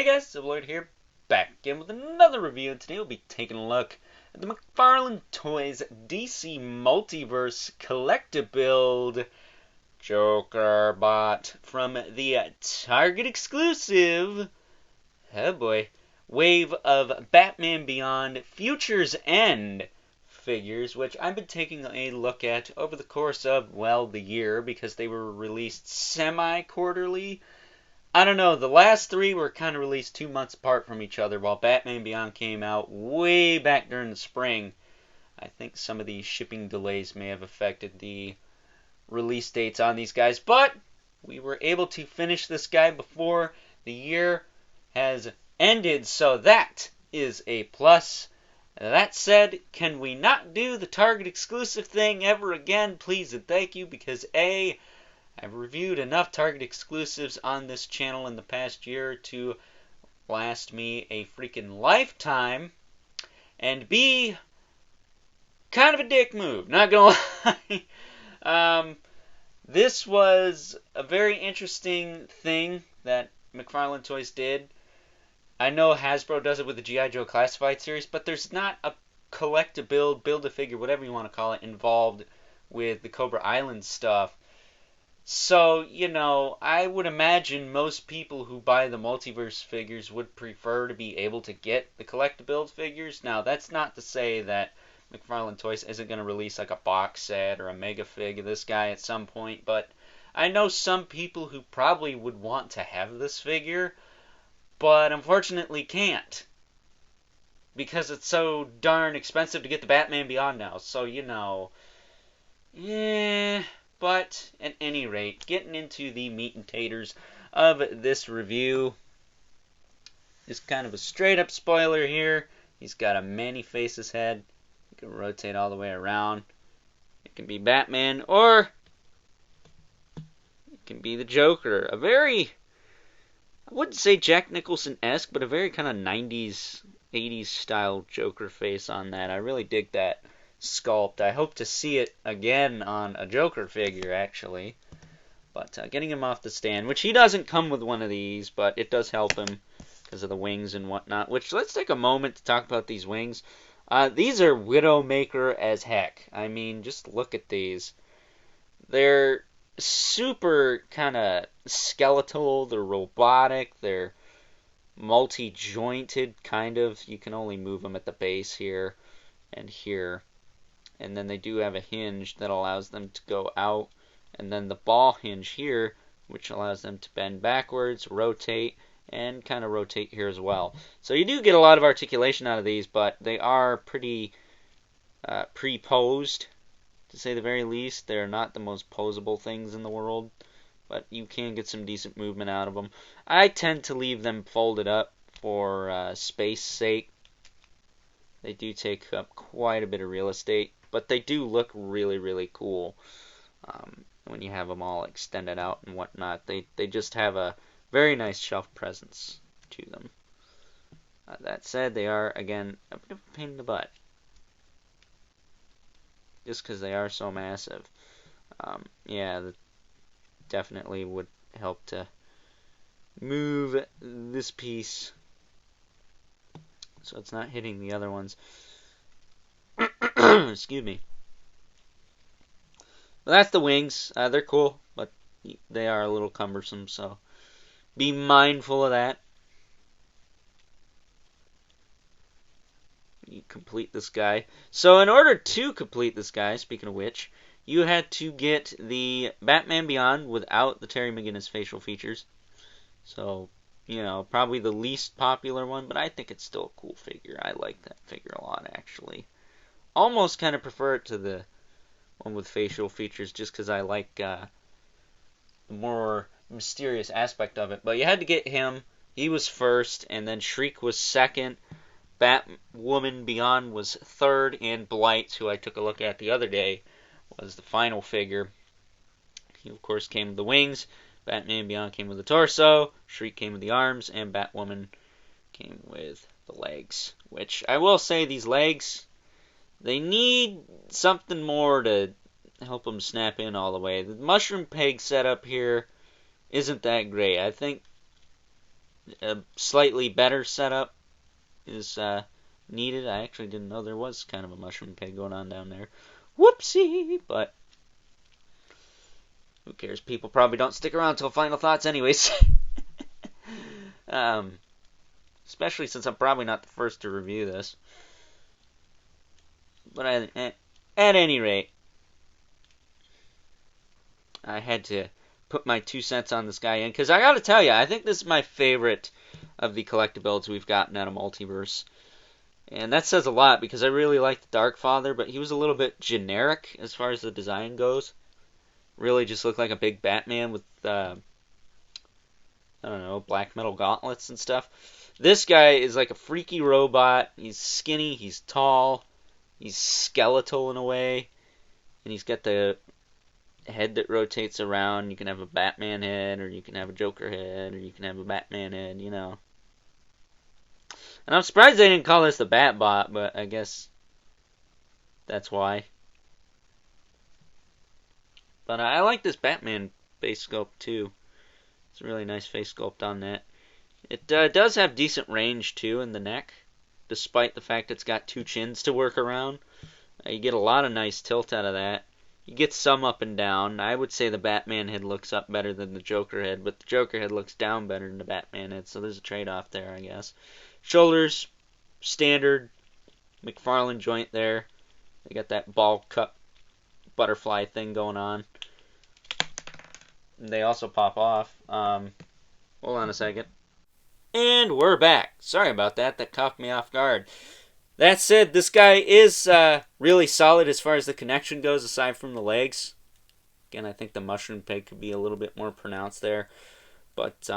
Hey guys, Silverlord here, back again with another review, and today we'll be taking a look at the McFarlane Toys DC Multiverse Collectabuild Jokerbot from the Target exclusive, oh boy, wave of Batman Beyond Future's End figures, which I've been taking a look at over the course of, well, the year, because they were released semi-quarterly. I don't know, the last three were kind of released 2 months apart from each other, while Batman Beyond came out way back during the spring. I think some of these shipping delays may have affected the release dates on these guys, but we were able to finish this guy before the year has ended, so that is a plus. That said, can we not do the Target exclusive thing ever again, please and thank you, because A, I've reviewed enough Target exclusives on this channel in the past year to last me a freaking lifetime, and B, kind of a dick move, not gonna lie. This was a very interesting thing that McFarlane Toys did. I know Hasbro does it with the G.I. Joe Classified series, but there's not a collect-a-build, build-a-figure, whatever you want to call it, involved with the Cobra Island stuff. So, you know, I would imagine most people who buy the Multiverse figures would prefer to be able to get the collect-a-build figures. Now, that's not to say that McFarlane Toys isn't going to release like a box set or a mega fig of this guy at some point, but I know some people who probably would want to have this figure, but unfortunately can't, because it's so darn expensive to get the Batman Beyond now. So, you know, yeah. But at any rate, getting into the meat and taters of this review, just kind of a straight up spoiler here. He's got a many faces head. You can rotate all the way around. It can be Batman, or it can be the Joker. A very, I wouldn't say Jack Nicholson-esque, but a very kind of 90s, 80s style Joker face on that. I really dig that sculpt. I hope to see it again on a Joker figure, actually. But getting him off the stand, which he doesn't come with one of these, but it does help him because of the wings and whatnot. Which, let's take a moment to talk about these wings. These are Widowmaker as heck. I mean, just look at these. They're super kind of skeletal. They're robotic. They're multi-jointed, kind of. You can only move them at the base here and here. And then they do have a hinge that allows them to go out. And then the ball hinge here, which allows them to bend backwards, rotate, and kind of rotate here as well. So you do get a lot of articulation out of these, but they are pretty pre-posed, to say the very least. They're not the most posable things in the world, but you can get some decent movement out of them. I tend to leave them folded up for space sake. They do take up quite a bit of real estate, but they do look really, really cool when you have them all extended out and whatnot. They just have a very nice shelf presence to them. That said, they are, again, a bit of a pain in the butt, just because they are so massive. Yeah, that definitely would help to move this piece so it's not hitting the other ones. Excuse me. But that's the wings. They're cool, but they are a little cumbersome, so be mindful of that. You complete this guy. So in order to complete this guy, speaking of which, you had to get the Batman Beyond without the Terry McGinnis facial features. So, you know, probably the least popular one, but I think it's still a cool figure. I like that figure a lot, actually. Almost kind of prefer it to the one with facial features, just because I like the more mysterious aspect of it. But you had to get him. He was first, and then Shriek was second. Batwoman Beyond was third, and Blight, who I took a look at the other day, was the final figure. He, of course, came with the wings. Batman Beyond came with the torso. Shriek came with the arms, and Batwoman came with the legs. Which, I will say, these legs, they need something more to help them snap in all the way. The mushroom peg setup here isn't that great. I think a slightly better setup is needed. I actually didn't know there was kind of a mushroom pig going on down there. Whoopsie! But who cares? People probably don't stick around till final thoughts anyways. um, especially since I'm probably not the first to review this. But at any rate, I had to put my 2 cents on this guy in, because I gotta tell you, I think this is my favorite of the collectibles we've gotten out of Multiverse. And that says a lot, because I really like the Darkfather, but he was a little bit generic as far as the design goes. Really just looked like a big Batman with, I don't know, black metal gauntlets and stuff. This guy is like a freaky robot. He's skinny, he's tall, he's skeletal in a way, and he's got the head that rotates around. You can have a Batman head, or you can have a Joker head, or you can have a Batman head, you know. And I'm surprised they didn't call this the Batbot, but I guess that's why. But I like this Batman face sculpt too. It's a really nice face sculpt on that. It does have decent range too in the neck, despite the fact it's got 2 chins to work around. You get a lot of nice tilt out of that. You get some up and down. I would say the Batman head looks up better than the Joker head, but the Joker head looks down better than the Batman head, so there's a trade-off there, I guess. Shoulders, standard McFarlane joint there. They got that ball cup butterfly thing going on. And they also pop off. Hold on a second. And we're back. Sorry about that. That caught me off guard. That said, this guy is really solid as far as the connection goes, aside from the legs. Again, I think the mushroom pig could be a little bit more pronounced there. But,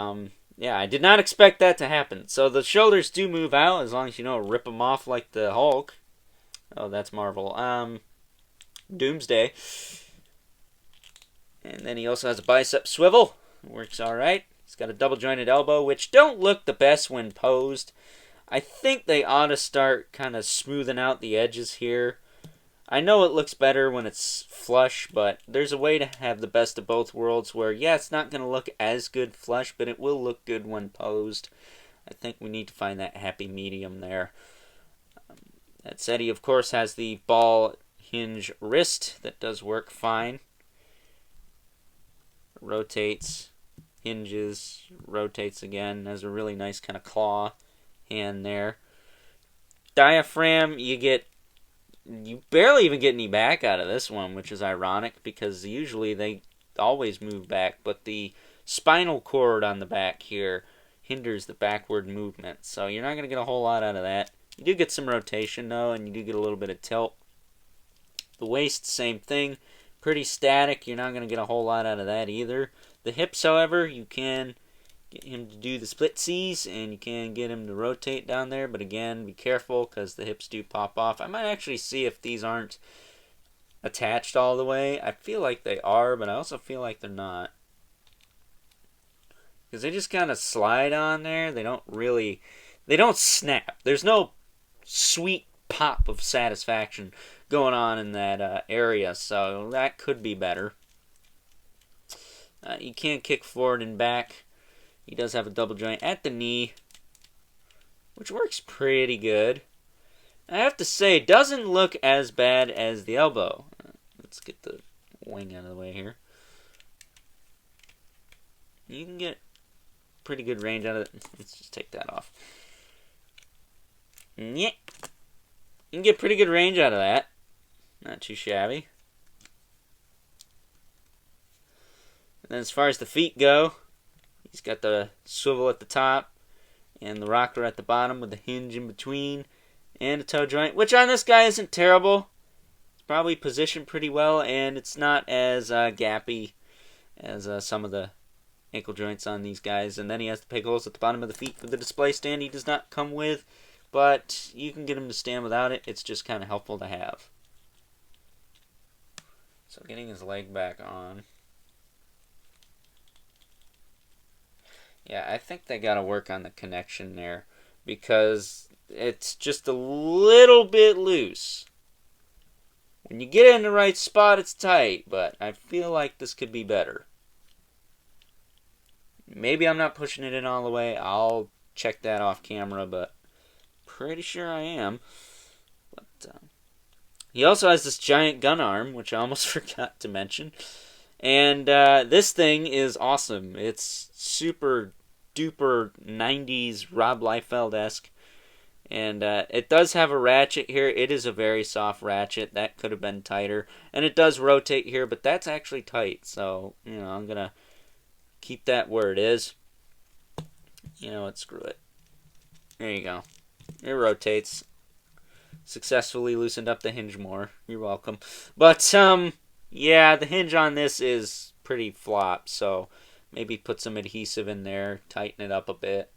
yeah, I did not expect that to happen. So the shoulders do move out, as long as you don't rip them off like the Hulk. Oh, that's Marvel. Doomsday. And then he also has a bicep swivel. Works alright. He's got a double-jointed elbow, which don't look the best when posed. I think they ought to start kind of smoothing out the edges here. I know it looks better when it's flush, but there's a way to have the best of both worlds where, yeah, it's not going to look as good flush, but it will look good when posed. I think we need to find that happy medium there. That said, he, of course, has the ball hinge wrist that does work fine. Rotates, hinges, rotates again. Has a really nice kind of claw hand there. Diaphragm, you barely even get any back out of this one, which is ironic because usually they always move back, but the spinal cord on the back here hinders the backward movement, so you're not going to get a whole lot out of that. You do get some rotation though, and you do get a little bit of tilt. The waist, same thing, pretty static. You're not going to get a whole lot out of that either. The hips, however, you can get him to do the splitsies, and you can get him to rotate down there, but again, be careful because the hips do pop off. I might actually see if these aren't attached all the way. I feel like they are, but I also feel like they're not, because they just kind of slide on there. They don't snap. There's no sweet pop of satisfaction going on in that area, so that could be better. You can kick forward and back. He does have a double joint at the knee, which works pretty good. I have to say, it doesn't look as bad as the elbow. Let's get the wing out of the way here. You can get pretty good range out of it. Let's just take that off. Yeah. You can get pretty good range out of that. Not too shabby. And then as far as the feet go, he's got the swivel at the top and the rocker at the bottom with the hinge in between and a toe joint, which on this guy isn't terrible. It's probably positioned pretty well, and it's not as gappy as some of the ankle joints on these guys. And then he has the peg holes at the bottom of the feet for the display stand he does not come with, but you can get him to stand without it. It's just kind of helpful to have. So getting his leg back on. Yeah, I think they gotta work on the connection there, because it's just a little bit loose. When you get it in the right spot, it's tight, but I feel like this could be better. Maybe I'm not pushing it in all the way. I'll check that off camera, but pretty sure I am. But he also has this giant gun arm, which I almost forgot to mention. And this thing is awesome. It's super duper 90s Rob Liefeld-esque. And it does have a ratchet here. It is a very soft ratchet. That could have been tighter. And it does rotate here, but that's actually tight. So, I'm going to keep that where it is. You know what, screw it. There you go. It rotates. Successfully loosened up the hinge more. You're welcome. But, yeah, the hinge on this is pretty flop. So, maybe put some adhesive in there. Tighten it up a bit.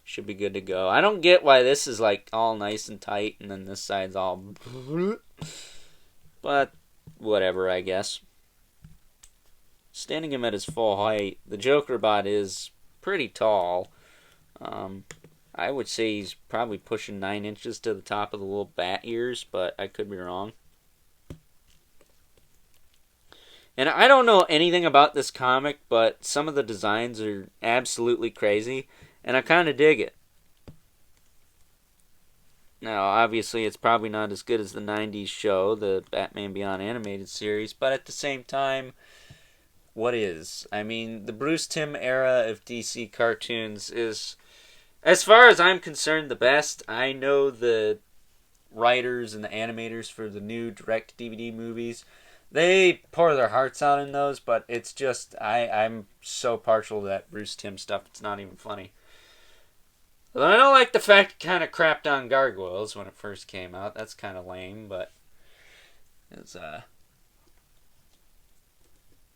Should be good to go. I don't get why this is like all nice and tight and then this side's all... But, whatever, I guess. Standing him at his full height, the Jokerbot is pretty tall. I would say he's probably pushing 9 inches to the top of the little bat ears, but I could be wrong. And I don't know anything about this comic, but some of the designs are absolutely crazy. And I kind of dig it. Now, obviously, it's probably not as good as the 90s show, the Batman Beyond animated series, but at the same time, what is? I mean, the Bruce Timm era of DC cartoons is, as far as I'm concerned, the best. I know the writers and the animators for the new direct-to-DVD movies, they pour their hearts out in those, but it's just, I'm so partial to that Bruce Timm stuff, it's not even funny. Although I don't like the fact it kind of crapped on Gargoyles when it first came out. That's kind of lame, but as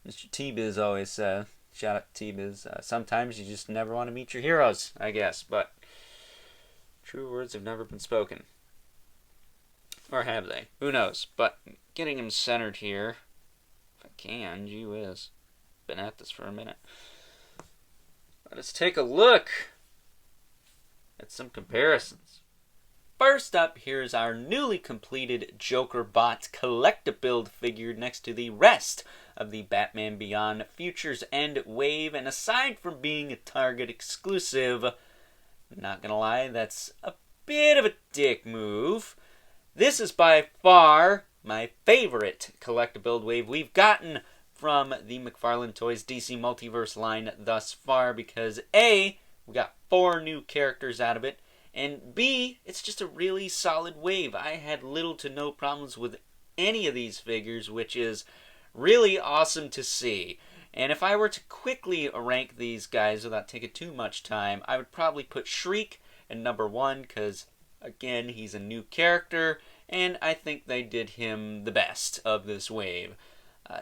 Mr. T-Biz always said, shout out to T-Biz, sometimes you just never want to meet your heroes, I guess, but true words have never been spoken. Or have they? Who knows? But getting him centered here, if I can, gee whiz. Been at this for a minute. Let us take a look at some comparisons. First up, here's our newly completed Jokerbot Collect-A-Build figure next to the rest of the Batman Beyond Futures End wave. And aside from being a Target exclusive, not gonna lie, that's a bit of a dick move. This is by far my favorite Collect-A-Build wave we've gotten from the McFarlane Toys DC Multiverse line thus far because A, we got 4 new characters out of it, and B, it's just a really solid wave. I had little to no problems with any of these figures, which is really awesome to see. And if I were to quickly rank these guys without taking too much time, I would probably put Shriek at number 1, because, again, he's a new character, and I think they did him the best of this wave.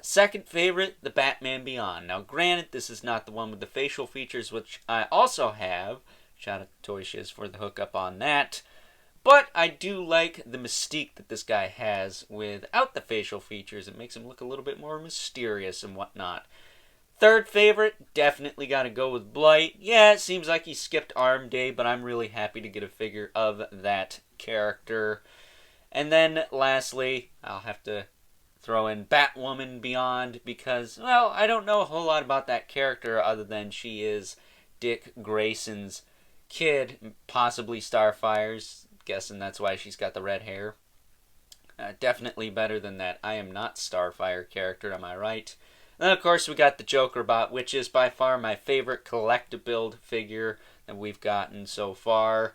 Second favorite, the Batman Beyond. Now, granted, this is not the one with the facial features, which I also have. Shout out to Toy Shiz for the hookup on that. But I do like the mystique that this guy has without the facial features. It makes him look a little bit more mysterious and whatnot. Third favorite, definitely got to go with Blight. Yeah, it seems like he skipped Arm Day, but I'm really happy to get a figure of that character. And then, lastly, I'll have to throw in Batwoman Beyond because, well, I don't know a whole lot about that character other than she is Dick Grayson's kid, possibly Starfire's. Guessing that's why she's got the red hair. Definitely better than that I Am Not Starfire character, am I right? And then, of course, we got the Jokerbot, which is by far my favorite Collect-A-Build figure that we've gotten so far.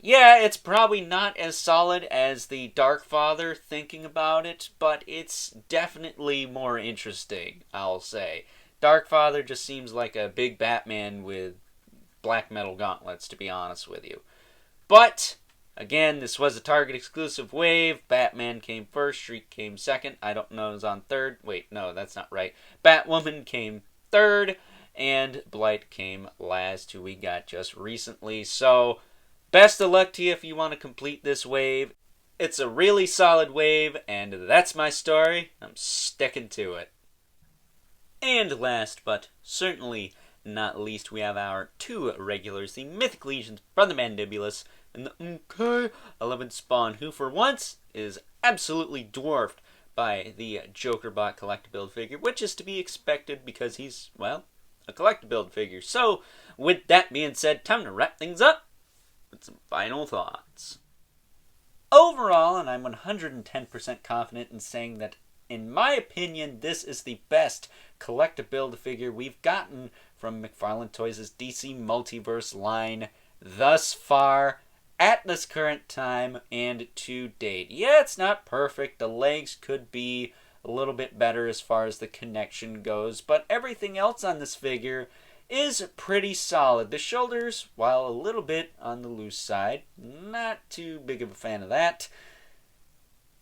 Yeah, it's probably not as solid as the Dark Father, thinking about it, but it's definitely more interesting, I'll say. Dark Father just seems like a big Batman with black metal gauntlets, to be honest with you. But, again, this was a Target exclusive wave. Batman came first, Shriek came second. I don't know, it was on third. Wait, no, that's not right. Batwoman came third, and Blight came last, who we got just recently. So, best of luck to you if you want to complete this wave. It's a really solid wave, and that's my story. I'm sticking to it. And last, but certainly not least, we have our 2 regulars, the Mythic Legions from the Mandibulus, and the MK11 Spawn, who for once is absolutely dwarfed by the Jokerbot Collect-A-Build figure, which is to be expected because he's, well, a collectible figure. So, with that being said, time to wrap things up with some final thoughts. Overall, and I'm 110% confident in saying that, in my opinion, this is the best collectible figure we've gotten from McFarlane Toys' DC Multiverse line thus far, at this current time, and to date. Yeah, it's not perfect. The legs could be a little bit better as far as the connection goes, but everything else on this figure is pretty solid. The shoulders, while a little bit on the loose side, not too big of a fan of that,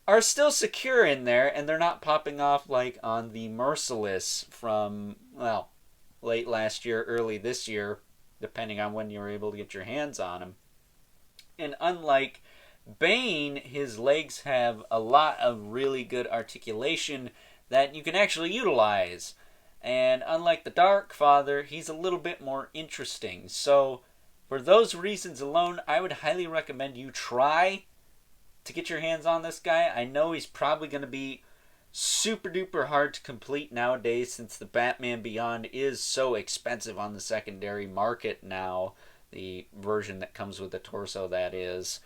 are still secure in there, and they're not popping off like on the Merciless from, well, late last year, early this year, depending on when you were able to get your hands on them. And unlike Bane, his legs have a lot of really good articulation that you can actually utilize. And unlike the Dark Father, he's a little bit more interesting. So, for those reasons alone, I would highly recommend you try to get your hands on this guy. I know he's probably going to be super duper hard to complete nowadays, since the Batman Beyond is so expensive on the secondary market now. The version that comes with the torso, that is.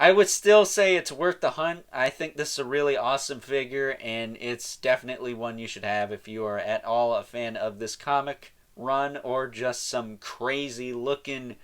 I would still say it's worth the hunt. I think this is a really awesome figure, and it's definitely one you should have if you are at all a fan of this comic run, or just some crazy looking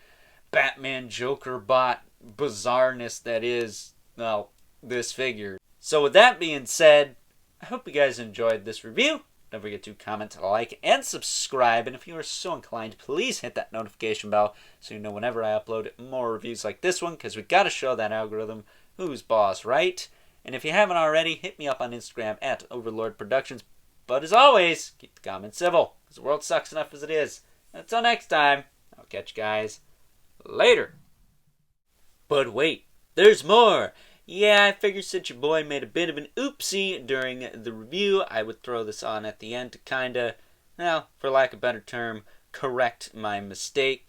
Batman Jokerbot bizarreness that is, well, this figure. So with that being said, I hope you guys enjoyed this review. Don't forget to comment, like, and subscribe. And if you are so inclined, please hit that notification bell so you know whenever I upload more reviews like this one, because we got to show that algorithm who's boss, right? And if you haven't already, hit me up on Instagram at Overlord Productions. But as always, keep the comments civil, because the world sucks enough as it is. Until next time, I'll catch you guys later. But wait, there's more! Yeah, I figured since your boy made a bit of an oopsie during the review, I would throw this on at the end to kinda, well, for lack of a better term, correct my mistake.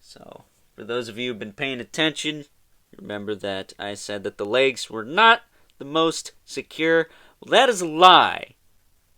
So, for those of you who've been paying attention, remember that I said that the legs were not the most secure. Well, that is a lie.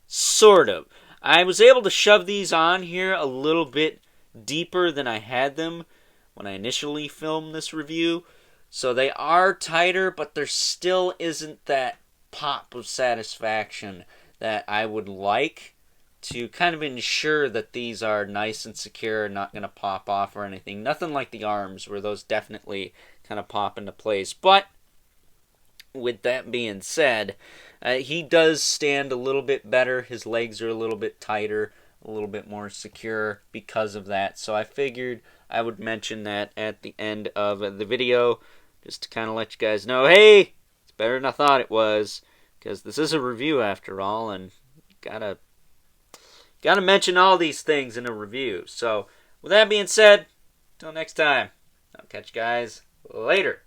Sort of. I was able to shove these on here a little bit deeper than I had them when I initially filmed this review. So they are tighter, but there still isn't that pop of satisfaction that I would like to kind of ensure that these are nice and secure and not going to pop off or anything. Nothing like the arms, where those definitely kind of pop into place. But with that being said, he does stand a little bit better. His legs are a little bit tighter, a little bit more secure because of that. So I figured I would mention that at the end of the video, just to kind of let you guys know, hey, it's better than I thought it was, because this is a review after all, and gotta mention all these things in a review. So, with that being said, until next time, I'll catch you guys later.